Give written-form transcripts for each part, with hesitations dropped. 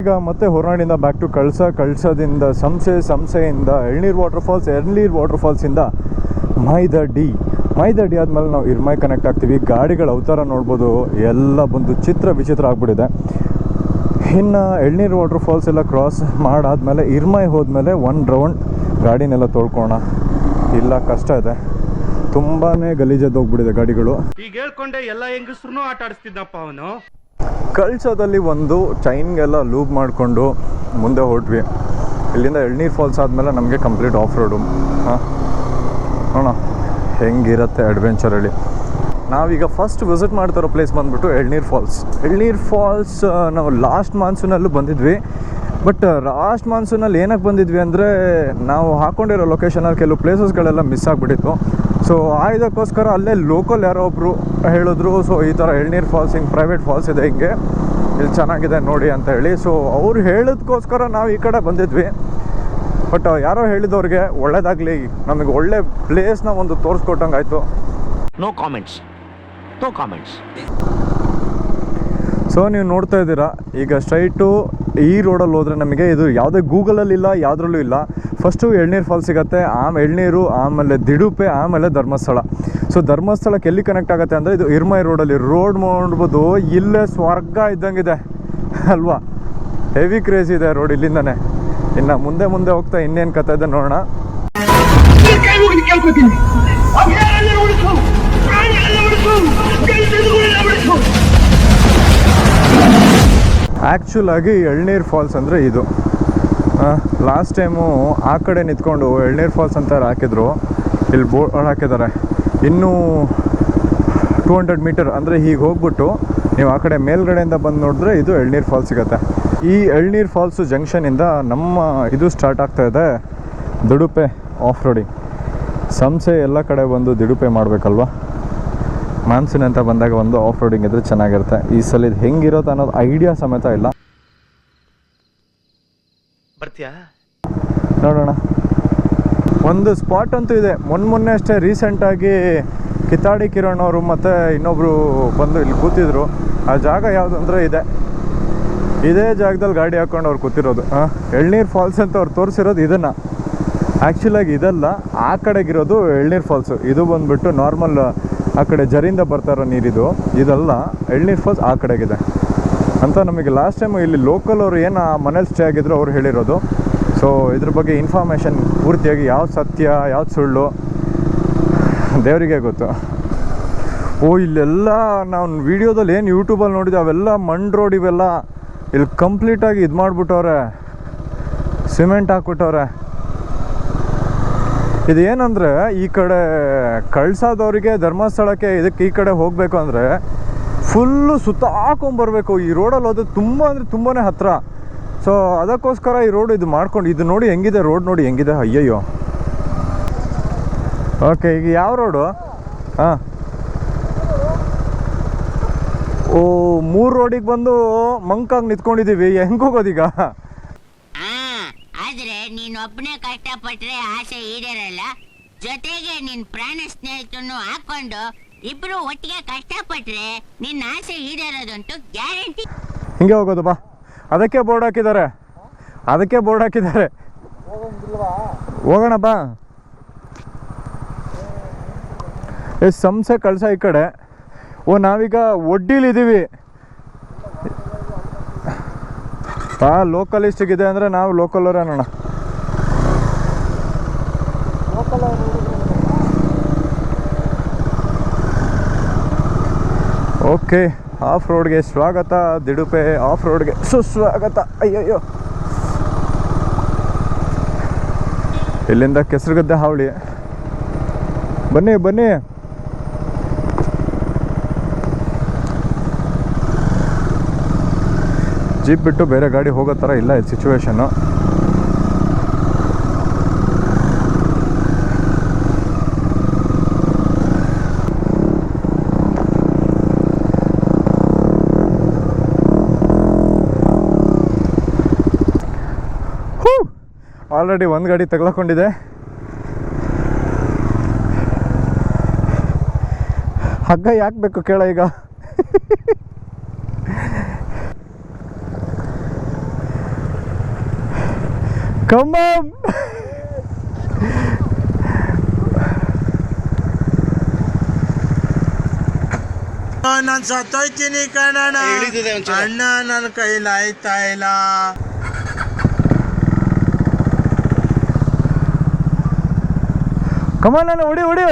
ಈಗ ಮತ್ತೆ ಹೊರನಾಡಿಂದ back to ಕಳಸದಿಂದ ಸಂಸೆಯಿಂದ ಎಳ್ನೀರು ವಾಟರ್ ಫಾಲ್ಸಿಂದ ಮೈದಡಿ ಆದಮೇಲೆ ನಾವು ಇರ್ಮೈ ಕನೆಕ್ಟ್ ಆಗ್ತೀವಿ. ಗಾಡಿಗಳ ಅವತಾರ ನೋಡ್ಬೋದು, ಎಲ್ಲ ಬಂದು ವಿಚಿತ್ರ ಆಗ್ಬಿಟ್ಟಿದೆ. ಇನ್ನು ಎಳ್ನೀರು ವಾಟರ್ ಫಾಲ್ಸ್ ಎಲ್ಲ ಕ್ರಾಸ್ ಮಾಡಾದ್ಮೇಲೆ ಇರ್ಮೈ ಹೋದ್ಮೇಲೆ 1 ರೌಂಡ್ ಗಾಡಿನೆಲ್ಲ ತೊಳ್ಕೋಣ. ಇಲ್ಲ ಕಷ್ಟ ಇದೆ, ತುಂಬಾ ಗಲೀಜೆದ್ದೋಗ್ಬಿಟ್ಟಿದೆ ಗಾಡಿಗಳು. ಈಗ ಹೇಳ್ಕೊಂಡೆ ಎಲ್ಲ ಹೆಂಗಸ್ರು ಆಟ ಆಡಿಸ್ತಿದ್ದಪ್ಪ ಅವನು. ಕಳಸದಲ್ಲಿ ಒಂದು ಚೈನ್ಗೆಲ್ಲ ಲೂಬ್ ಮಾಡಿಕೊಂಡು ಮುಂದೆ ಹೊರಟ್ವಿ. ಇಲ್ಲಿಂದ ಎಳ್ನೀರು ಫಾಲ್ಸ್ ಆದಮೇಲೆ ನಮಗೆ ಕಂಪ್ಲೀಟ್ ಆಫ್ ರೋಡು. ನೋಡೋಣ ಹೆಂಗಿರುತ್ತೆ ಅಡ್ವೆಂಚರ್ ಹೇಳಿ. ನಾವೀಗ ಫಸ್ಟ್ ವಿಸಿಟ್ ಮಾಡ್ತಿರೋ ಪ್ಲೇಸ್ ಬಂದುಬಿಟ್ಟು ಎಳ್ನೀರು ಫಾಲ್ಸ್. ನಾವು ಲಾಸ್ಟ್ ಮಾನ್ಸೂನಲ್ಲೂ ಬಂದಿದ್ವಿ. ಬಟ್ ಲಾಸ್ಟ್ ಮಾನ್ಸೂನಲ್ಲಿ ಏನಕ್ಕೆ ಬಂದಿದ್ವಿ ಅಂದರೆ ನಾವು ಹಾಕ್ಕೊಂಡಿರೋ ಲೊಕೇಶನಲ್ಲಿ ಕೆಲವು ಪ್ಲೇಸಸ್ಗಳೆಲ್ಲ ಮಿಸ್ ಆಗಿಬಿಟ್ಟಿತ್ತು. ಸೊ ಇದಕ್ಕೋಸ್ಕರ ಅಲ್ಲೇ ಲೋಕಲ್ ಯಾರೋ ಒಬ್ಬರು ಹೇಳಿದ್ರು, ಸೊ ಈ ಥರ ಎಳ್ನೀರು ಫಾಲ್ಸ್ ಹಿಂಗೆ ಪ್ರೈವೇಟ್ ಫಾಲ್ಸ್ ಇದೆ, ಹಿಂಗೆ ಇಲ್ಲಿ ಚೆನ್ನಾಗಿದೆ ನೋಡಿ ಅಂತ ಹೇಳಿ. ಸೊ ಅವ್ರು ಹೇಳಿದ್ಕೋಸ್ಕರ ನಾವು ಈ ಕಡೆ ಬಂದಿದ್ವಿ. ಬಟ್ ಯಾರೋ ಹೇಳಿದವ್ರಿಗೆ ಒಳ್ಳೇದಾಗಲಿ, ನಮಗೆ ಒಳ್ಳೆ ಪ್ಲೇಸ್ನ ಒಂದು ತೋರಿಸ್ಕೊಟ್ಟಂಗೆ ಆಯಿತು. No comments. ಸೊ ನೀವು ನೋಡ್ತಾ ಇದ್ದೀರಾ, ಈಗ ಸ್ಟ್ರೈಟು ಈ ರೋಡಲ್ಲಿ ಹೋದರೆ ನಮಗೆ ಇದು ಯಾವುದೇ ಗೂಗಲಲ್ಲಿ ಇಲ್ಲ, ಯಾವುದ್ರಲ್ಲೂ ಇಲ್ಲ. ಫಸ್ಟು ಎಳ್ನೀರು ಫಾಲ್ಸ್ ಸಿಗುತ್ತೆ, ಎಳ್ನೀರು, ಆಮೇಲೆ ದಿಡುಪೆ, ಆಮೇಲೆ ಧರ್ಮಸ್ಥಳ. ಸೊ ಧರ್ಮಸ್ಥಳಕ್ಕೆ ಎಲ್ಲಿ ಕನೆಕ್ಟ್ ಆಗುತ್ತೆ ಅಂದರೆ ಇದು ಇರ್ಮೈ ರೋಡಲ್ಲಿ. ರೋಡ್ ನೋಡ್ಬೋದು, ಇಲ್ಲೇ ಸ್ವರ್ಗ ಇದ್ದಂಗಿದೆ ಅಲ್ವಾ. ಹೆವಿ ಕ್ರೇಜ್ ಇದೆ ರೋಡ್ ಇಲ್ಲಿಂದನೇ. ಇನ್ನು ಮುಂದೆ ಹೋಗ್ತಾ ಇನ್ನೇನು ಕಥೆ ಇದೆ ನೋಡೋಣ. ಆ್ಯಕ್ಚುಲಾಗಿ ಎಳ್ನೀರು ಫಾಲ್ಸ್ ಅಂದರೆ ಇದು. ಲಾಸ್ಟ್ ಟೈಮು ಆ ಕಡೆ ನಿಂತ್ಕೊಂಡು ಎಳ್ನೀರು ಫಾಲ್ಸ್ ಅಂತ ಹಾಕಿದ್ರು, ಇಲ್ಲಿ ಬೋರ್ಡ್ ಹಾಕಿದ್ದಾರೆ. ಇನ್ನೂ 200 ಮೀಟರ್ ಅಂದರೆ ಹೀಗೆ ಹೋಗ್ಬಿಟ್ಟು ನೀವು ಆ ಕಡೆ ಮೇಲ್ಗಡೆಯಿಂದ ಬಂದು ನೋಡಿದ್ರೆ ಇದು ಎಳ್ನೀರು ಫಾಲ್ಸ್ ಸಿಗುತ್ತೆ. ಈ ಎಳ್ನೀರು ಫಾಲ್ಸು ಜಂಕ್ಷನಿಂದ ನಮ್ಮ ಇದು ಸ್ಟಾರ್ಟ್ ಆಗ್ತಾಯಿದೆ ದಿಡುಪೆ ಆಫ್ ರೋಡಿಂಗ್. ಸಂಸೆ ಎಲ್ಲ ಕಡೆ ಬಂದು ದಿಡುಪೆ ಮಾಡಬೇಕಲ್ವ. ಮಾನ್ಸೂನ್ ಅಂತ ಬಂದಾಗ ಒಂದು ಆಫ್ ರೋಡಿಂಗ್ ಇದ್ರೆ ಚೆನ್ನಾಗಿರುತ್ತೆ. ಈ ಸಲ ಇದು ಹೆಂಗಿರುತ್ತೆ ಅನ್ನೋದು ಐಡಿಯಾ ಸಮೇತ ಇಲ್ಲ. ಬರ್ತೀಯಾ ನೋಡೋಣ. ಒಂದು ಸ್ಪಾಟ್ ಅಂತೂ ಇದೆ, ಮೊನ್ನೆ ಅಷ್ಟೇ ರೀಸೆಂಟಾಗಿ ಕಿತ್ತಾಡಿ ಕಿರಣ್ ಅವರು ಮತ್ತು ಇನ್ನೊಬ್ಬರು ಬಂದು ಇಲ್ಲಿ ಕೂತಿದ್ರು. ಆ ಜಾಗ ಯಾವುದು ಅಂದರೆ ಇದೇ ಜಾಗದಲ್ಲಿ ಗಾಡಿ ಹಾಕ್ಕೊಂಡು ಅವ್ರು ಕೂತಿರೋದು. ಎಳ್ನೀರು ಫಾಲ್ಸ್ ಅಂತ ಅವ್ರು ತೋರಿಸಿರೋದು ಇದನ್ನು. ಆ್ಯಕ್ಚುಲಾಗಿ ಇದಲ್ಲ, ಆ ಕಡೆಗಿರೋದು ಎಳ್ನೀರು ಫಾಲ್ಸು. ಇದು ಬಂದುಬಿಟ್ಟು ನಾರ್ಮಲ್ ಆ ಕಡೆ ಜರಿಂದ ಬರ್ತಾರೋ ನೀರಿದು. ಇದಲ್ಲ, ಎಳ್ನೀರು ಫಾಲ್ಸ್ ಆ ಕಡೆಗಿದೆ ಅಂತ ನಮಗೆ ಲಾಸ್ಟ್ ಟೈಮು ಇಲ್ಲಿ ಲೋಕಲ್ ಅವರು ಏನು ಆ ಮನೇಲಿ ಸ್ಟೇ ಆಗಿದ್ರು ಅವ್ರು ಹೇಳಿರೋದು. ಸೊ ಇದ್ರ ಬಗ್ಗೆ ಇನ್ಫಾರ್ಮೇಷನ್ ಪೂರ್ತಿಯಾಗಿ ಯಾವ್ದು ಸತ್ಯ ಯಾವ್ದು ಸುಳ್ಳು ದೇವರಿಗೆ ಗೊತ್ತು. ಇಲ್ಲೆಲ್ಲ ನಾವು ವೀಡಿಯೋದಲ್ಲಿ ಏನು ಯೂಟ್ಯೂಬಲ್ಲಿ ನೋಡಿದ್ವಿ ಅವೆಲ್ಲ ಮಣ್ಣು ರೋಡ್, ಇವೆಲ್ಲ ಇಲ್ಲಿ ಕಂಪ್ಲೀಟಾಗಿ ಇದು ಮಾಡಿಬಿಟ್ಟವ್ರೆ, ಸಿಮೆಂಟ್ ಹಾಕ್ಬಿಟ್ಟವ್ರೆ. ಇದು ಏನಂದರೆ ಈ ಕಡೆ ಕಳ್ಸೋದವ್ರಿಗೆ ಧರ್ಮಸ್ಥಳಕ್ಕೆ ಇದಕ್ಕೆ ಈ ಕಡೆ ಹೋಗಬೇಕು ಅಂದರೆ ಫುಲ್ಲು ಸುತ್ತಾಕೊಂಬರ್ಬೇಕು. ಈ ರೋಡಲ್ಲಿ ಹೋದ್ರೆ ತುಂಬ ಅಂದರೆ ತುಂಬಾ ಹತ್ತಿರ. ಸೊ ಅದಕ್ಕೋಸ್ಕರ ಈ ರೋಡ್ ಇದು ಮಾಡ್ಕೊಂಡು, ಇದು ನೋಡಿ ಹೆಂಗಿದೆ ರೋಡ್, ನೋಡಿ ಹೆಂಗಿದೆ, ಅಯ್ಯಯ್ಯೋ. ಓಕೆ, ಈಗ ಯಾವ ರೋಡು? 3 ರೋಡಿಗೆ ಬಂದು ಮಂಕಾಗಿ ನಿಂತ್ಕೊಂಡಿದ್ದೀವಿ. ಹೆಂಗೆ ಹೋಗೋದೀಗ? ಆದ್ರೆ ನೀನೊಬ್ಬನೇ ಕಷ್ಟಪಟ್ರೆ ಆಸೆ ಈಡೇರಲ್ಲ. ಜೊತೆಗೆ ನಿನ್ ಪ್ರಾಣ ಸ್ನೇಹಿತನ್ನು ಹಾಕೊಂಡು ಇಬ್ರು ಒಟ್ಟಿಗೆ ಕಷ್ಟಪಟ್ರೆ ನಿನ್ನ ಆಸೆ ಈಡೇರೋದಂತೂ ಗ್ಯಾರಂಟಿ. ಹಿಂಗೆ ಹೋಗೋದು ಬಾ. ಅದಕ್ಕೆ ಬೋರ್ಡ್ ಹಾಕಿದ್ದಾರೆ. ಹೋಗೋಣ ಬಾ. ಸಂಸೆ ಕಳ್ಸ ಈ ಕಡೆ. ನಾವೀಗ ಒಡ್ಡಿಲಿದ್ದೀವಿ. ಲೋಕಲಿಸ್ಟಿಗಿದೆ ಅಂದರೆ ನಾವು ಲೋಕಲ್ ಅವರೇ ನೋಡೋಣ. ಓಕೆ, ಆಫ್ ರೋಡ್ಗೆ ಸ್ವಾಗತ. ದಿಡುಪೆ ಆಫ್ ರೋಡ್ಗೆ ಸುಸ್ವಾಗತ. ಅಯ್ಯಯ್ಯೋ, ಇಲ್ಲಿಂದ ಕೆಸರುಗದ್ದೆ ಹಾವಳಿ. ಬನ್ನಿ. ಜೀಪ್ ಬಿಟ್ಟು ಬೇರೆ ಗಾಡಿ ಹೋಗೋ ಥರ ಇಲ್ಲ ಇದು ಸಿಚುವೇಶನ್ನು. ಆಲ್ರೆಡಿ ಒಂದು ಗಾಡಿ ತಗ್ಲಾಕೊಂಡಿದೆ. ಹಗ್ಗ ಯಾಕೆ ಬೇಕು ಕೇಳ ಈಗ. Come on. ನಾನು ಸತ್ತೋಯ್ತೀನಿ ಕಣಣ್ಣ. ಅಣ್ಣ ನನ್ನ ಕೈಲಿ ಆಯ್ತಾ ಇಲ್ಲ. Come on, ನಾನು ಹೊಡಿ ಹೊಡಿ.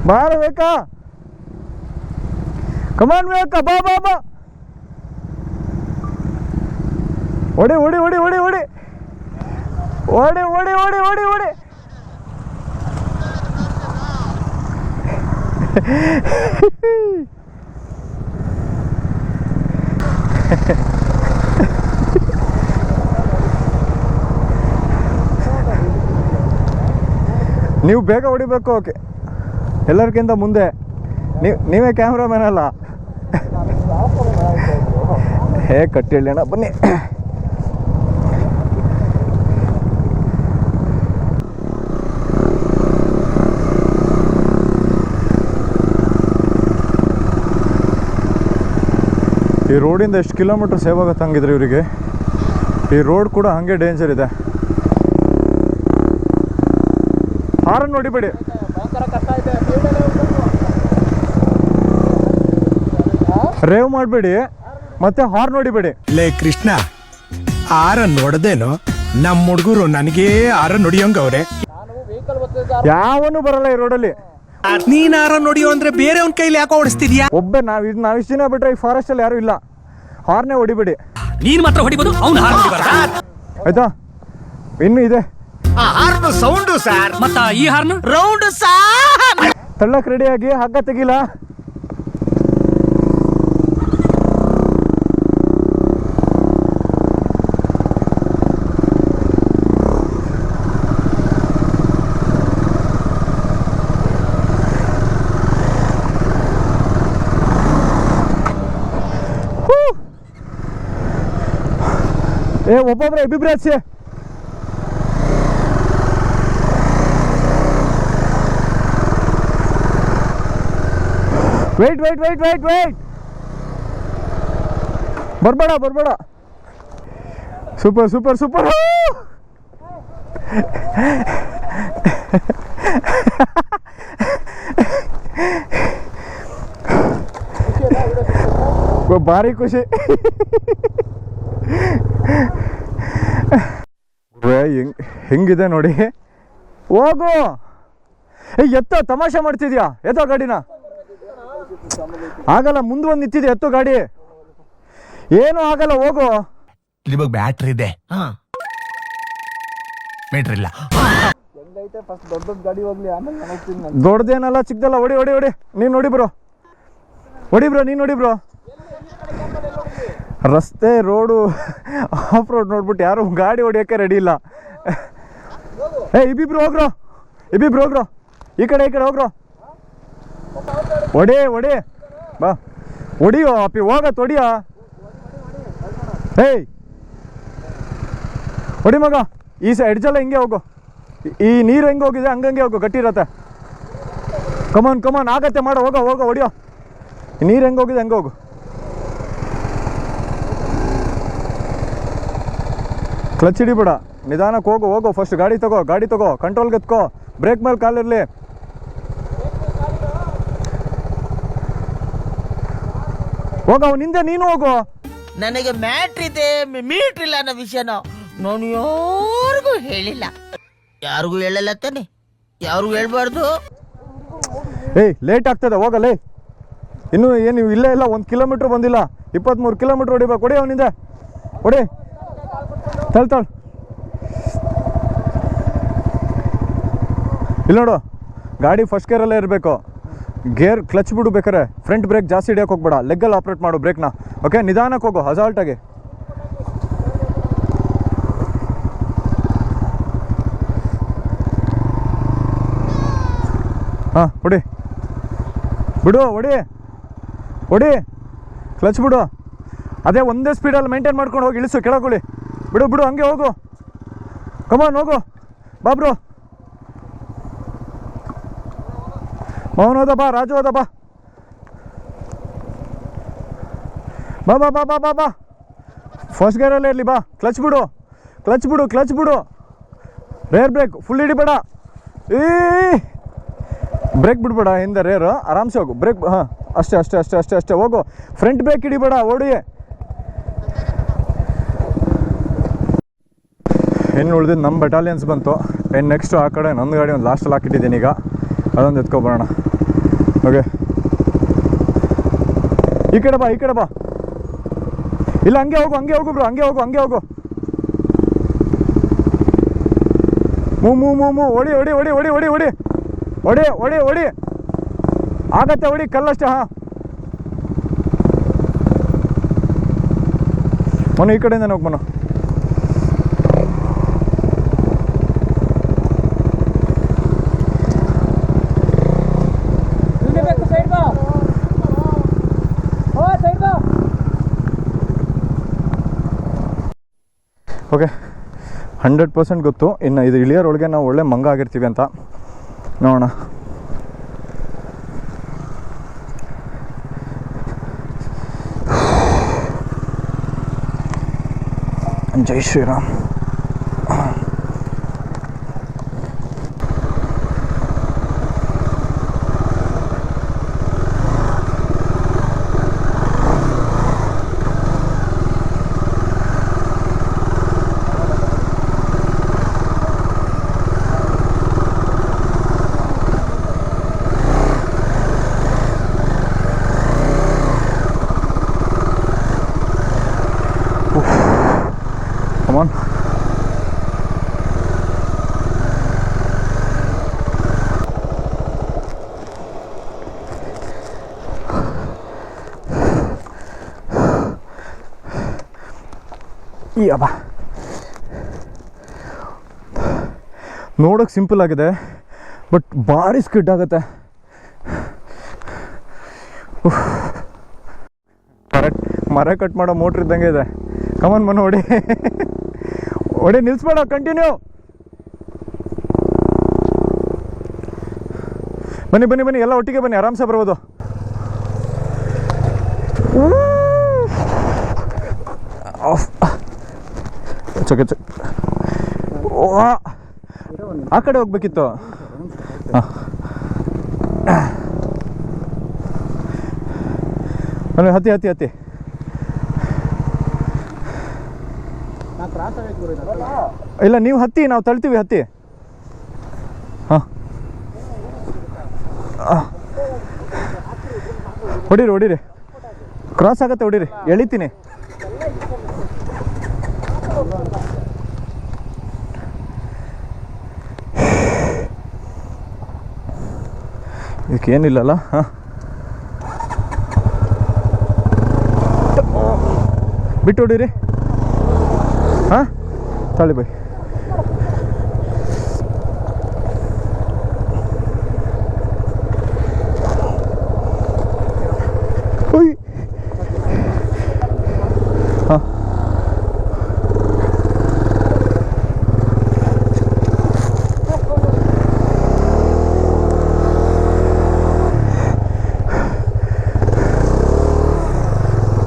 ಬಾರ ಬೇಕಾ? ಕಮಾನ್ ಬೇಕಾ? ಬಾ ಬಾ ಬಾ. ಹೊಡಿ ಹೊಡಿ ಹೊಡಿ ಹೊಡಿ ಹೊಡಿ ಹೊಡಿ ಹೊಡಿ ಹೊಡಿ ಹೊಡಿ ಹೊಡಿ. ನೀವು ಬೇಗ ಹೊಡಿಬೇಕು. ಓಕೆ, ಎಲ್ಲರಿಗಿಂತ ಮುಂದೆ ನೀವೇ ಕ್ಯಾಮ್ರಾಮ್ಯಾನ್ ಅಲ್ಲ. ಹೇಗೆ ಕಟ್ಟಿಳಿ ಅಣ್ಣ, ಬನ್ನಿ. ಈ ರೋಡಿಂದ ಎಷ್ಟು ಕಿಲೋಮೀಟ್ರ್ ಸೇವ್ ಆಗುತ್ತೆ ಹಂಗಿದ್ರೆ ಇವರಿಗೆ. ಈ ರೋಡ್ ಕೂಡ ಹಾಗೆ ಡೇಂಜರ್ ಇದೆ. ಹಾರನ್ ನೋಡಿಬೇಡಿ. ರೇವ್ ಮಾಡಬೇಡಿ, ಮತ್ತೆ ಹಾರ್ನ್ ನೋಡಿಬೇಡಿ. ಲೇ ಕೃಷ್ಣ, ಆರ ನೋಡದೇನು ನಮ್ಮ ಹುಡುಗರು ನನಗೇ ಆರ ನೋಡಿಯೋಂಗವ್ರೆ. ಯಾವನು ಬರಲ್ಲ ಈ ರೋಡಲ್ಲಿ. ನೀನ್ ಆರ ನೋಡಿಯೋ ಅಂದ್ರೆ ಬೇರೆ ಅವ್ನ ಕೈಲಿ ಯಾಕೋ ಓಡಿಸ್ತಿದ್ಯಾ? ಒಬ್ಬ ನಾವ್ ಇಷ್ಟು ದಿನ ಬಿಟ್ರೆ ಈ ಫಾರೆಸ್ಟ್ ಅಲ್ಲಿ ಯಾರು ಇಲ್ಲ. ಹಾರ್ನೇ ಹೊಡಿಬೇಡಿ. ನೀನ್ ಮಾತ್ರ ಹೊಡಿಬೋದು, ಅವ್ನು ಆಯ್ತಾ? ಇನ್ನು ಇದೆ ಸೌಂಡು ಸರ್. ಮತ್ತ ಈ ಹಾರ್ನು ರೌಂಡ್ ಸಾರ್. ತಳ್ಳಕ್ ರೆಡಿಯಾಗಿ ಹಗ್ಗ ತೆಗಿಲ್ಲ. ಒಬ್ಬೊಬ್ರೆ ಇಬ್ಬಿಬ್ರೆ ಹಚ್ಚಿ. Wait wait wait wait wait. ಬರ್ಬೇಡ ಬರ್ಬೇಡ. Super super super. ಭಾರಿ ಖುಷಿ. ಹೆಂಗಿದೆ ನೋಡಿ. ಹೋಗು. ಎತ್ತೋ, ತಮಾಷೆ ಮಾಡ್ತಿದ್ಯಾ? ಎತ್ತೋ ಗಾಡಿನ. ಆಗಲ್ಲ, ಮುಂದೆ ಒಂದು ನಿಂತಿದೆ, ಎತ್ತೋ ಗಾಡಿ. ಏನು ಆಗಲ್ಲ, ಹೋಗು. ಇವಾಗ ಬ್ಯಾಟ್ರಿ ಇದೆ, ಮೀಟರ್ ಇಲ್ಲ. ದೊಡ್ಡದೇನಲ್ಲ, ಚಿಕ್ಕದಲ್ಲ. ಹೊಡಿ ಹೊಡಿ ಹೊಡಿ. ನೀನು ನೋಡಿ ಬ್ರೋ, ಹೊಡಿ ಬ್ರೋ, ನೀನು ನೋಡಿ ಬ್ರೋ. ರಸ್ತೆ ರೋಡು ಆಫ್ ರೋಡ್ ನೋಡ್ಬಿಟ್ಟು ಯಾರು ಗಾಡಿ ಹೊಡಿಯೋಕ್ಕೆ ರೆಡಿ ಇಲ್ಲ. ಇಬ್ಬಿಬ್ರು ಹೋಗ್ರೋ, ಇಬ್ಬಿಬ್ರು ಹೋಗ್ರೋ. ಈ ಕಡೆ ಹೋಗ್ರೋ. ಹೊಡಿ ಹೊಡಿ ಬಾ. ಹೊಡಿಯೋ ಅಪ್ಪಿ, ಹೋಗತ್ ಹೊಡಿಯೋ. ಹೊಡಿ ಮಗ. ಈ ಎಡ್ಜಲ್ಲ ಹಿಂಗೆ ಹೋಗು. ಈ ನೀರು ಹೆಂಗೆ ಹೋಗಿದೆ ಹಂಗಂಗೆ ಹೋಗು, ಗಟ್ಟಿ ಇರತ್ತೆ. ಕಮಾನ್ ಕಮಾನ್, ಆಗತ್ತೆ ಮಾಡೋ. ಹೋಗೋ ಹೊಡಿಯೋ. ನೀರು ಹೆಂಗೆ ಹೋಗಿದೆ ಹಂಗೆ ಹೋಗು. ಕ್ಲಚ್ ಹಿಡಿಬೇಡ, ನಿಧಾನಕ್ಕೆ ಹೋಗು. ಫಸ್ಟ್ ಗಾಡಿ ತಗೋ, ಕಂಟ್ರೋಲ್ಗೆ ಎತ್ಕೋ. ಬ್ರೇಕ್ ಮೇಲೆ ಕಾಲಿರಲಿ. ಹೋಗ, ಅವನಿಂದ ನೀನು ಹೋಗು. ನನಗೆ ಮ್ಯಾಟ್ರ್ ಇದೆ, ಮೀಟ್ರ್ ಇಲ್ಲ ಅನ್ನೋ ವಿಷಯನ ನಾನು ಯಾರಿಗೂ ಹೇಳಿಲ್ಲ. ಯಾರಿಗೂ ಹೇಳಲ್ಲ ತಾನೆ, ಯಾರಿಗೂ ಹೇಳ್ಬಾರ್ದು. ಲೇಟ್ ಆಗ್ತದೆ, ಹೋಗಲೇ. ಇನ್ನು ಏನು ಇಲ್ಲೇ ಇಲ್ಲ, 1 ಕಿಲೋಮೀಟ್ರ್ ಬಂದಿಲ್ಲ. 23 ಕಿಲೋಮೀಟ್ರ್ ಹೊಡಿಬೇಕು. ಹೊಡಿ ಅವನಿಂದ, ಹೊಡಿ. ತಳ್ ಇಲ್ಲಿ ನೋಡು, ಗಾಡಿ ಫಸ್ಟ್ ಗೇರಲ್ಲೇ ಇರಬೇಕು. ಗೇರ್ ಕ್ಲಚ್ ಬಿಡು ಬೇಕಾರೆ. ಫ್ರಂಟ್ ಬ್ರೇಕ್ ಜಾಸ್ತಿ ಹಿಡಿಯೋಕೆ ಹೋಗ್ಬೇಡ. ಲೆಗ್ಗಲ್ಲಿ ಆಪ್ರೇಟ್ ಮಾಡು ಬ್ರೇಕ್ನ. ಓಕೆ, ನಿಧಾನಕ್ಕೆ ಹೋಗು, ಹಜಾಲ್ಟಾಗಿ. ಹಾಂ, ಹೊಡಿ ಬಿಡು, ಹೊಡಿ. ಕ್ಲಚ್ ಬಿಡು. ಅದೇ ಒಂದೇ ಸ್ಪೀಡಲ್ಲಿ ಮೇಂಟೈನ್ ಮಾಡ್ಕೊಂಡು ಹೋಗಿ ಇಳಿಸು, ಕೆಳಗೊಳ್ಳಿ. ಬಿಡು ಹಂಗೆ ಹೋಗು. ಕಮಾನ್ ಹೋಗು. ಬಾಬ್ರು ಅವನು ಹೋದ ಬಾ, ರಾಜು ಹೋದ ಬಾ. ಬಾ ಬಾ ಬಾ ಬಾ ಬಾ ಬಾ ಫಸ್ಟ್ ಗೇರಲ್ಲೇ ಇರಲಿ. ಬಾ, ಕ್ಲಚ್ ಬಿಡು, ಕ್ಲಚ್ ಬಿಡು, ಕ್ಲಚ್ ಬಿಡು. ರೇರ್ ಬ್ರೇಕ್ ಫುಲ್ ಹಿಡಿಬೇಡ. ಈ ಬ್ರೇಕ್ ಬಿಡ್ಬೇಡ, ಹಿಂದೆ ರೇರು. ಆರಾಮ್ಸೆ ಹೋಗು. ಬ್ರೇಕ್ ಹಾಂ, ಅಷ್ಟೇ ಅಷ್ಟೇ ಅಷ್ಟೇ ಅಷ್ಟೇ ಅಷ್ಟೇ ಹೋಗು. ಫ್ರಂಟ್ ಬ್ರೇಕ್ ಹಿಡಿಬೇಡ, ಓಡಿ. ಇನ್ನು ಉಳಿದಿದ್ದು ನಮ್ಮ ಬೆಟಾಲಿಯನ್ಸ್ ಬಂತು. ಇನ್ನು ನೆಕ್ಸ್ಟು ಆ ಕಡೆ ನಂದು ಗಾಡಿ ಒಂದು ಲಾಸ್ಟಲ್ಲಿ ಹಾಕಿಟ್ಟಿದ್ದೀನಿ ಈಗ, ಅದೊಂದು ಎತ್ಕೊಬರೋಣ. ಓಕೆ, ಈ ಕಡೆ ಬಾ, ಈ ಕಡೆ ಬಾ. ಇಲ್ಲ, ಹಂಗೆ ಹೋಗು, ಹಂಗೆ ಹೋಗು ಬ್ರೋ, ಹಂಗೆ ಹೋಗು, ಹಂಗೆ ಹೋಗು. ಮೂ ಹೊಡಿ ಹೊಡಿ ಹೊಡಿ ಹೊಡಿ ಹೊಡಿ ಹೊಡಿ ಹೊಡಿ ಹೊಡಿ ಹೊಡಿ ಆಗತ್ತೆ, ಹೊಡಿ ಕಲ್ಲಷ್ಟೇ. ಹಾಂ, ಮನು ಈ ಕಡೆಯಿಂದ ಹೋಗಿ ಮನು. ಓಕೆ, 100% ಗೊತ್ತು. ಇನ್ನು ಇದು ಇಳಿಯೋರೊಳಗೆ ನಾವು ಒಳ್ಳೆ ಮಂಗ ಆಗಿರ್ತೀವಿ ಅಂತ ನೋಡೋಣ. ಜೈ ಶ್ರೀರಾಮ್. Come on. ಯಬ್ಬ, ನೋಡೋಕೆ ಸಿಂಪಲ್ ಆಗಿದೆ, ಬಟ್ ಭಾರಿ ಸ್ಕಿಡ್ ಆಗುತ್ತೆ. ಮರ ಕಟ್ ಮಾಡೋ ಮೋಟ್ರ್ ಇದ್ದಂಗೆ ಇದೆ. ಕಮನ್ ಮನು, ಹೊಡಿ ಹೊಡಿ, ನಿಲ್ಸ್ಬೇಡ, ಕಂಟಿನ್ಯೂ. ಬನ್ನಿ ಬನ್ನಿ ಬನ್ನಿ, ಎಲ್ಲ ಒಟ್ಟಿಗೆ ಬನ್ನಿ, ಆರಾಮ್ಸೆ ಬರ್ಬೋದು. ಚಕ ಚಕ್, ಆ ಕಡೆ ಹೋಗ್ಬೇಕಿತ್ತು. ಹಾಂ, ಬನ್ನಿ, ಹತ್ತಿ ಹತ್ತಿ ಹತ್ತಿ. ಇಲ್ಲ, ನೀವು ಹತ್ತಿ, ನಾವು ತಳ್ತೀವಿ, ಹತ್ತಿ. ಹಾಂ, ಹೊಡೀರಿ ಹೊಡೀರಿ, ಕ್ರಾಸ್ ಆಗತ್ತೆ, ಹೊಡೀರಿ, ಎಳಿತೀನಿ. ಇದಕ್ಕೇನಿಲ್ಲಲ್ಲ. ಹಾಂ, ಬಿಟ್ಟು ಹೊಡೀರಿ. ಹಾಂ, ತಳಿ ಬೈ. ಹಾಂ,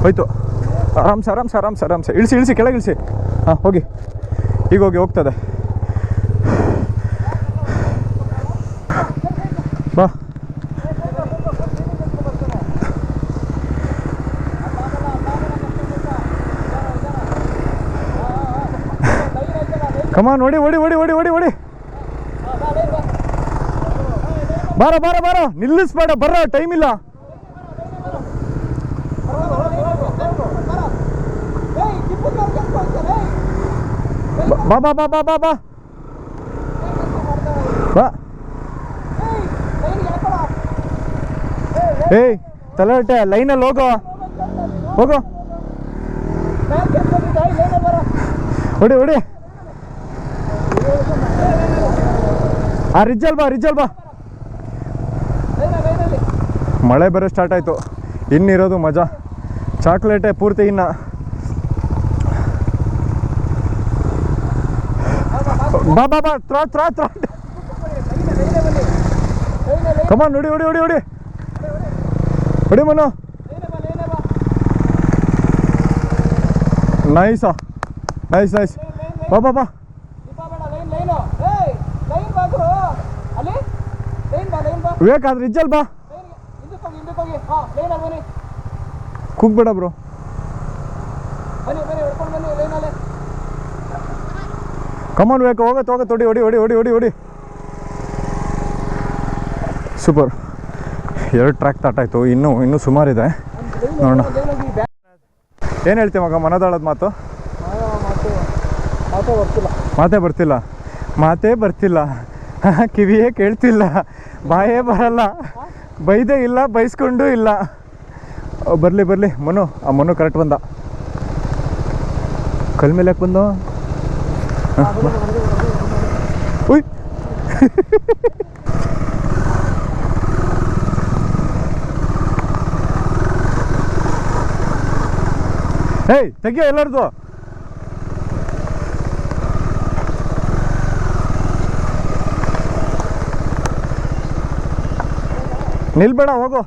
ಹೋಯ್ತು. ಆರಾಮ್ಸೆ ಆರಾಮ್ಸೆ ಆರಾಮ್ಸೆ ಆರಾಮ್ಸೆ ಇಳಿಸಿ ಇಳಿಸಿ, ಕೆಳಗೆ ಇಳಿಸಿ. ಹಾಂ, ಹೋಗಿ, ಈಗ ಹೋಗಿ, ಹೋಗ್ತದೆ. ಬಾ, ಕಮಾನ್, ಹೊಡಿ ಹೊಡಿ ಹೊಡಿ ಹೊಡಿ ಹೊಡಿ ಹೊಡಿ. ಬಾರ ಬಾರ ಬಾರ, ನಿಲ್ಲಿಸ್ಬೇಡ, ಬರ್ರ, ಟೈಮ್ ಇಲ್ಲ. ಬಾ ಬಾ ಬಾ ಬಾ ಬಾ ಬಾ ಬಾ. ಏಯ್, ತಲೆ ಹೊಟ್ಟೆ, ಲೈನಲ್ಲಿ ಹೋಗೋ, ಹೋಗೋ, ಹೊಡಿ ಹೊಡಿ. ಆ ರಿಜ್ಜಲ್ ಬಾ, ರಿಜ್ಜಲ್ ಬಾ. ಮಳೆ ಬೇರೆ ಸ್ಟಾರ್ಟ್ ಆಯಿತು. ಇನ್ನಿರೋದು ಮಜಾ, ಚಾಕ್ಲೇಟೇ ಪೂರ್ತಿ. ಇನ್ನು ಬಾ ಬಾ ಬಾ, ತ್ರಾ ತ್ರಾ ತ್ರಾ. ಕಮಾನ್ ಹೊಡಿ ಹೊಡಿ ಹೊಡಿ ಹೊಡಿ ಹೊಡಿ ಮನು. ನೈಸಾ nice nice. ಬಾ ಬಾ ಬಾ. ವಿವೇಕ್ ಆದ್ರೆ ಇಜ್ಜಲ್ ಬಾ. ಕೂಗ್ಬೇಡ ಬ್ರೋ. ಕಮಾನ್ ವಿವೇಕ್, ಹೋಗತ್ತೆ ಹೋಗತ್ತೆ, ಹೊಡಿ ಹೊಡಿ ಹೊಡಿ ಹೊಡಿ ಹೊಡಿ ಹೊಡಿ. ಸೂಪರ್. 2 ಟ್ರ್ಯಾಕ್ ತಾಟಾಯ್ತು, ಇನ್ನೂ ಸುಮಾರಿದೆ ನೋಡೋಣ. ಏನು ಹೇಳ್ತೀವಿ ಮಗ ಮನದಾಳದ ಮಾತು? ಮಾತೇ ಬರ್ತಿಲ್ಲ, ಕಿವಿಯೇ ಕೇಳ್ತಿಲ್ಲ, ಬಾಯೇ ಬರಲ್ಲ, ಬೈದೇ ಇಲ್ಲ, ಬೈಸ್ಕೊಂಡು ಇಲ್ಲ. ಬರಲಿ ಮನು. ಆ ಮನು ಕರೆಕ್ಟ್ ಬಂದ. ಕಲ್ ಮೇಲೆ ಯಾಕೆ ಬಂದು? ಉಯ್ ಏಯ್ ತೆಗಿಯೋ ಎಲ್ಲರದು. ನಿಲ್ಬೇಡ, ಹೋಗು.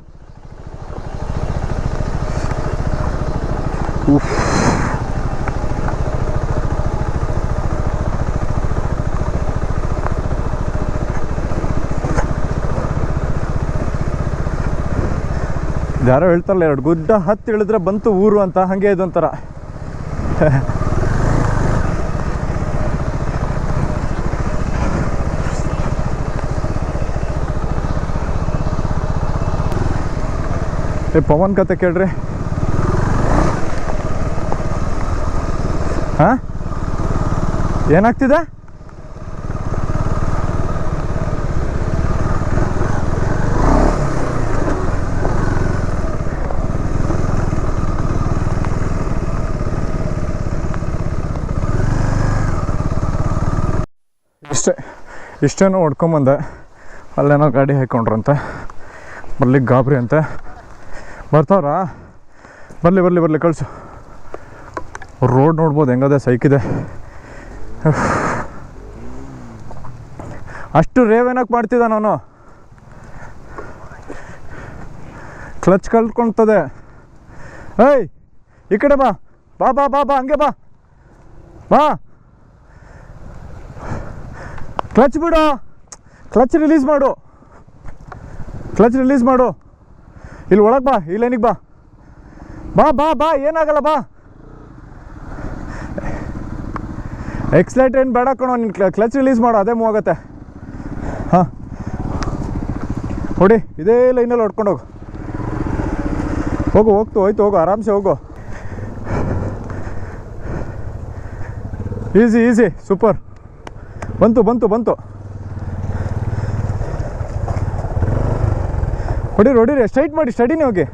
ಯಾರೋ ಹೇಳ್ತಾರಲ್ಲ, 2 ಗುಡ್ಡ ಹತ್ತಿ ಇಳಿದ್ರೆ ಬಂತು ಊರು ಅಂತ, ಹಾಗೆ ಇದೊಂಥರ. ಪವನ್ ಕತೆ ಕೇಳ್ರಿ. ಹಾ ಏನಾಗ್ತಿದೆ? ಇಷ್ಟೇನೋ ಹೊಡ್ಕೊಂಬಂದೆ. ಅಲ್ಲೇನೋ ಗಾಡಿ ಹಾಕ್ಕೊಂಡ್ರಂತೆ, ಬರ್ಲಿಕ್ಕೆ ಗಾಬರಿ ಅಂತೆ. ಬರ್ತಾವ್ರಾ? ಬರಲಿ ಕಳಿಸು. ರೋಡ್ ನೋಡ್ಬೋದು ಹೆಂಗದೆ, ಸೈಕಿದೆ. ಅಷ್ಟು ರೇವೇನಕ್ಕೆ ಮಾಡ್ತಿದ್ದ ನಾನು. ಕ್ಲಚ್ ಕಳ್ಕೊಳ್ತದೆ. ಏಯ್ ಈ ಕಡೆ ಬಾ ಬಾ ಬಾ ಬಾ ಬಾ ಹಂಗೆ ಬಾ ಬಾ. ಕ್ಲಚ್ ಬಿಡು, ಕ್ಲಚ್ ರಿಲೀಸ್ ಮಾಡು. ಇಲ್ಲಿ ಒಳಗೆ ಬಾ, ಈ ಲೈನಿಗೆ ಬಾ ಬಾ ಬಾ ಬಾ. ಏನಾಗಲ್ಲ ಬಾ. ಎಕ್ಸ್ಲೈಟ್ ಏನು ಬೇಡ ಕಣೋ, ನಿನ್ನ ಕ್ಲಚ್ ರಿಲೀಸ್ ಮಾಡು, ಅದೇ ಮೂವ್ ಆಗುತ್ತೆ. ಹಾಂ ಹೊಡಿ, ಇದೇ ಲೈನಲ್ಲಿ ಹೊಡ್ಕೊಂಡು ಹೋಗು ಆರಾಮ್ಸೆ ಹೋಗು. Easy super. ಬಂತು. ಹೊಡಿರಿ ಸ್ಟ್ರೈಟ್ ಮಾಡಿ, ಸ್ಟಡಿನೇ ಹೋಗಿ.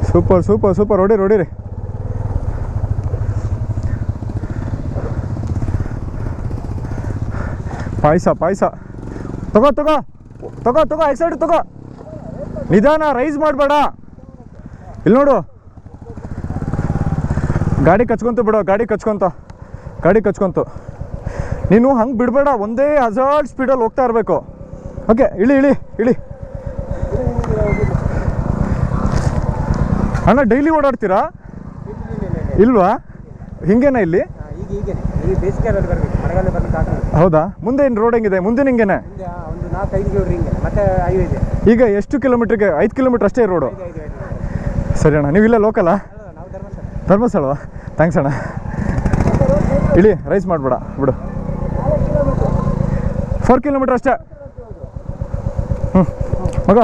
ಸೂಪರ್ ಹೊಡಿರಿ. ಪಾಯಸ ತಗೋ ಎಕ್ಸೈಡ್ ತಗೋ. ನಿಧಾನ, ರೈಸ್ ಮಾಡಬೇಡ. ಇಲ್ಲಿ ನೋಡು, ಗಾಡಿ ಕಚ್ಕೊಂತು. ನೀನು ಹಂಗೆ ಬಿಡಬೇಡ, ಒಂದೇ ಹಜಾರ್ಡ್ ಸ್ಪೀಡಲ್ಲಿ ಹೋಗ್ತಾ ಇರಬೇಕು. ಓಕೆ, ಇಳಿ. ಅಣ್ಣ ಡೈಲಿ ಓಡಾಡ್ತೀರಾ? ಇಲ್ವಾ? ಹಿಂಗೇನಾ ಇಲ್ಲಿ? ಹೌದಾ? ಮುಂದೆ ಏನು ರೋಡ್ ಹೆಂಗಿದೆ? ಮುಂದೆ ಹಿಂಗೇನೆ? ಈಗ ಎಷ್ಟು ಕಿಲೋಮೀಟ್ರಿಗೆ? 5 ಕಿಲೋಮೀಟ್ರ್ ಅಷ್ಟೇ ರೋಡು. ಸರಿ ಅಣ್ಣ, ನೀವಿಲ್ಲ ಲೋಕಲಾ? ಧರ್ಮಸ್ಥಳವಾ? ಥ್ಯಾಂಕ್ಸ್ ಅಣ್ಣ. ಇಳಿ, ರೈಸ್ ಮಾಡಬೇಡ ಬಿಡು. 4 ಕಿಲೋಮೀಟ್ರ್ ಅಷ್ಟೇ. ಮಗ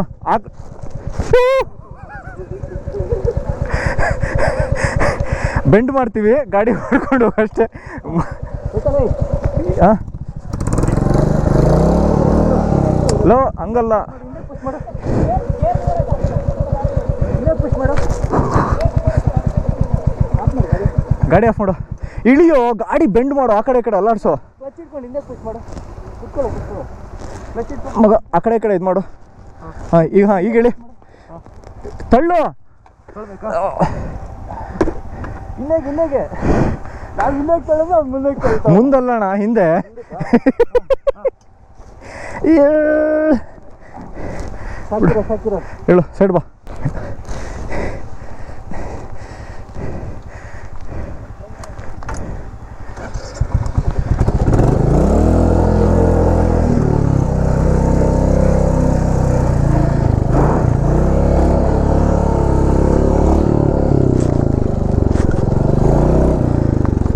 ಬೆಂಡ್ ಮಾಡ್ತೀವಿ, ಗಾಡಿ ಹೊಡ್ಕೊಂಡು ಅಷ್ಟೇ. ಲೋ ಹಂಗಲ್ಲ, ಗಾಡಿ ಆಫ್ ಮಾಡು. ಇಳಿಯೋ, ಗಾಡಿ ಬೆಂಡ್ ಮಾಡು, ಆ ಕಡೆ ಈ ಕಡೆ ಅಲ್ಲಾಡ್ಸೋ ಮಗ. ಆ ಕಡೆ ಈ ಕಡೆ ಇದು ಮಾಡು. ಈಗ ಇಳಿ, ತಳ್ಳು. ಮುಂದಲ್ಲಣ್ಣ, ಹಿಂದೆ. ಹೇಳು ಸೈಡ್ ಬಾ.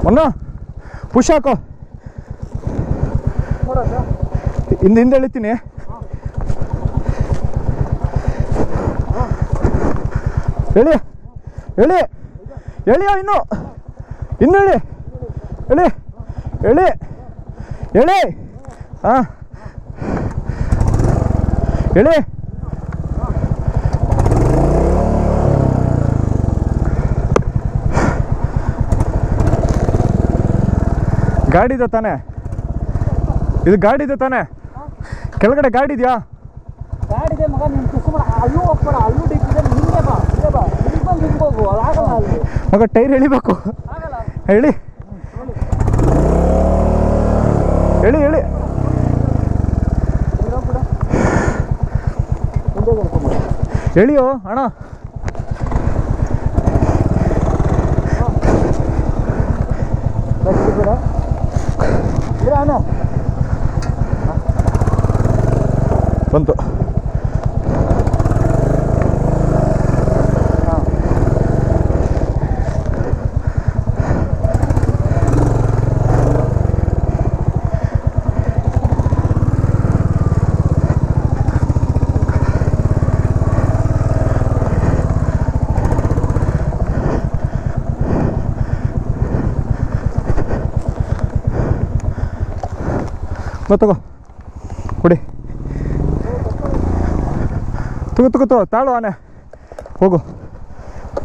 ಮೊನ್ನ ಪುಷ್ ಹಾಕೋ, ಹಿಂದೆ ಎಳಿತೀನಿ. ಎಳಿ ಎಳಿ ಎಳಿಯೋ, ಇನ್ನು ಎಳಿ ಎಳಿ ಎಳಿ ಎಳಿ, ಹಾಂ ಎಳಿ. ಗಾಡಿ ಇದೆ ತಾನೆ ಇದು? ಗಾಡಿ ಇದೆ ತಾನೆ? ಕೆಳಗಡೆ ಗಾಡಿ ಇದೆಯಾ? ಮಗ ಟೈರ್ ಎಳಿಬೇಕು. ಹೇಳಿ ಹೇಳಿ ಹೇಳಿ ಎಳಿಯೋ ಅಣ್ಣ. ಬಂತು. ತಗೋ ಕೊಡಿ. ತಗೋ ತಾಳು ಆನೆ. ಹೋಗು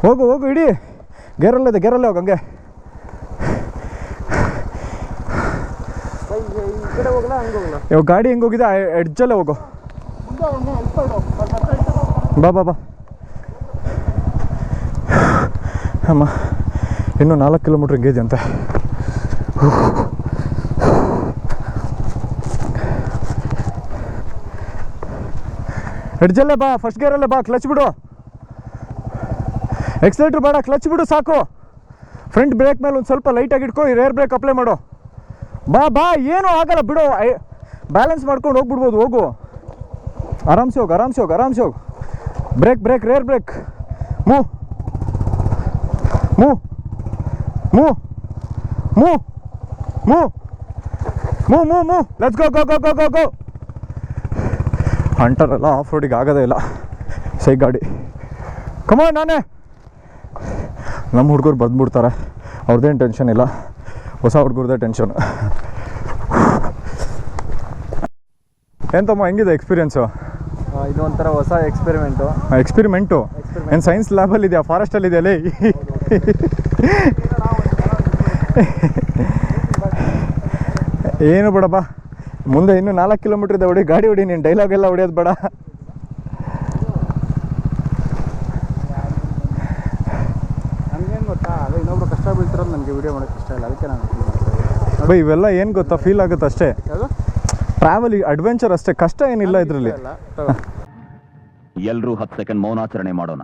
ಹೋಗು ಹೋಗು, ಇಡೀ ಗೇರಲ್ಲಿದೆ, ಗೇರಲ್ಲೇ ಹೋಗು. ಹಂಗೆ ಇವಾಗ ಗಾಡಿ ಹೆಂಗೆ ಹೋಗಿದೆ ಎಡ್ಜಲ್ಲೇ ಹೋಗು. ಬಾ ಬಾ ಬಾ. ಅಮ್ಮ ಇನ್ನೂ 4 ಕಿಲೋಮೀಟ್ರ್ ಎಂಗೇಜ್ ಅಂತೆ. ಎಡ್ಜಲ್ಲೇ ಬಾ, ಫಸ್ಟ್ ಗೇರಲ್ಲೇ ಬಾ. ಕ್ಲಚ್ ಬಿಡು, ಎಕ್ಸಲೇಟ್ರ್ ಬೇಡ, ಕ್ಲಚ್ ಬಿಡು ಸಾಕು. ಫ್ರಂಟ್ ಬ್ರೇಕ್ ಮೇಲೆ ಒಂದು ಸ್ವಲ್ಪ ಲೈಟಾಗಿ ಇಟ್ಕೋ, ರೇರ್ ಬ್ರೇಕ್ ಅಪ್ಲೈ ಮಾಡು. ಬಾ ಬಾ, ಏನೂ ಆಗಲ್ಲ ಬಿಡು, ಬ್ಯಾಲೆನ್ಸ್ ಮಾಡ್ಕೊಂಡು ಹೋಗ್ಬಿಡ್ಬೋದು. ಹೋಗು, ಆರಾಮ್ಸೆ ಹೋಗು, ಆರಾಮ್ಸೆ ಹೋಗು, ಆರಾಮ್ಸೆ ಹೋಗು. Brake brake, rear brake. Move move move move move move move move. Let's go go go go go go. ಹಂಟರೆಲ್ಲ ಆಫ್ ರೋಡಿಗೆ ಆಗೋದೇ ಇಲ್ಲ, ಸೈ ಗಾಡಿ. ಕಮಾನ್ ನಾನೇ. ನಮ್ಮ ಹುಡುಗರು ಬಂದ್ಬಿಡ್ತಾರೆ, ಅವ್ರದ್ದೇನು ಟೆನ್ಷನ್ ಇಲ್ಲ, ಹೊಸ ಹುಡುಗರದೇ ಟೆನ್ಷನ್. ಎಂತಮ್ಮ ಹೆಂಗಿದೆ ಎಕ್ಸ್ಪೀರಿಯೆನ್ಸು? ಇದು ಒಂಥರ ಹೊಸ ಎಕ್ಸ್ಪೆರಿಮೆಂಟು ಏನು ಸೈನ್ಸ್ ಲ್ಯಾಬಲ್ಲಿ ಇದೆಯಾ, ಫಾರೆಸ್ಟಲ್ಲಿ ಇದೆಯಲ್ಲೇ? ಏನು ಬೇಡಪ್ಪ, ಮುಂದೆ ಇನ್ನೂ 4 ಕಿಲೋಮೀಟ್ರ್ ಇದೆ, ಹೊಡಿ ಗಾಡಿ ಹೊಡಿ. ನೀನು ಡೈಲಾಗ್ ಎಲ್ಲ ಹೊಡಿಯೋದು ಬೇಡ. ನಮಗೇನು ಗೊತ್ತಾ, ಅದೇ ಇನ್ನೊಬ್ರು ಕಷ್ಟ ಬೀಳ್ತಿರೋದು ನನಗೆ ವಿಡಿಯೋ ಮಾಡೋಕ್ಕೆ ಇಷ್ಟ ಇಲ್ಲ, ಅದಕ್ಕೆ ನಾನು ಬೈ ಇವೆಲ್ಲ ಏನು ಗೊತ್ತಾ, ಫೀಲ್ ಆಗುತ್ತೆ ಅಷ್ಟೇ. ಟ್ರಾವೆಲ್ ಅಡ್ವೆಂಚರ್ ಅಷ್ಟೇ, ಕಷ್ಟ ಏನಿಲ್ಲ ಇದರಲ್ಲಿ. ಎಲ್ಲರೂ 10 ಸೆಕೆಂಡ್ ಮೌನಾಚರಣೆ ಮಾಡೋಣ.